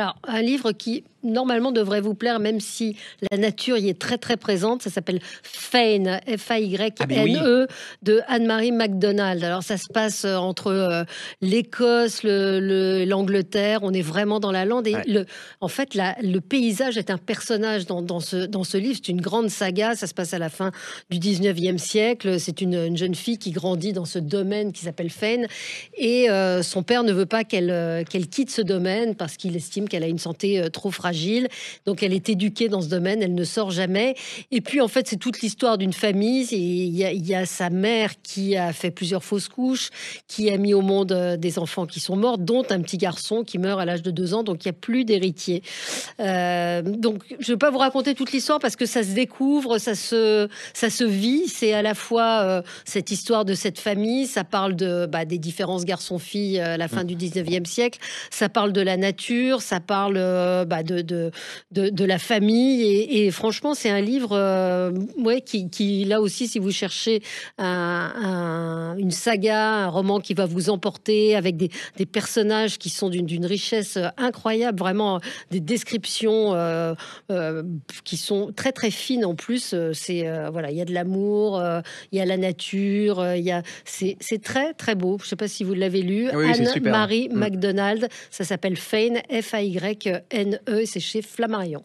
Alors, un livre qui, normalement, devrait vous plaire, même si la nature y est très, très présente. Ça s'appelle Fane, Ah ben oui. Fayne, de Anne-Marie MacDonald. Alors, ça se passe entre l'Écosse, l'Angleterre. On est vraiment dans la lande. Et Ouais. en fait, le paysage est un personnage dans ce livre. C'est une grande saga. Ça se passe à la fin du 19e siècle. C'est une jeune fille qui grandit dans ce domaine qui s'appelle Fane. Et son père ne veut pas qu'elle quitte ce domaine parce qu'il estime qu'elle a une santé trop fragile. Donc elle est éduquée dans ce domaine, elle ne sort jamais. Et puis en fait, c'est toute l'histoire d'une famille. Il y a sa mère qui a fait plusieurs fausses couches, qui a mis au monde des enfants qui sont morts, dont un petit garçon qui meurt à l'âge de 2 ans. Donc il n'y a plus d'héritier. Donc je ne vais pas vous raconter toute l'histoire parce que ça se découvre, ça se vit. C'est à la fois cette histoire de cette famille, ça parle des différences garçons-filles à la fin Mmh. du 19e siècle, ça parle de la nature, ça parle de la famille. Et franchement, c'est un livre ouais, qui, là aussi, si vous cherchez une saga, un roman qui va vous emporter avec des personnages qui sont d'une richesse incroyable, vraiment des descriptions qui sont très très fines en plus. Voilà, il y a de l'amour, il y a la nature, c'est très très beau. Je sais pas si vous l'avez lu. Oui, oui, c'est super, ouais. Anne-Marie Mmh. MacDonald, ça s'appelle Fayne, Fayne, et c'est chez Flammarion.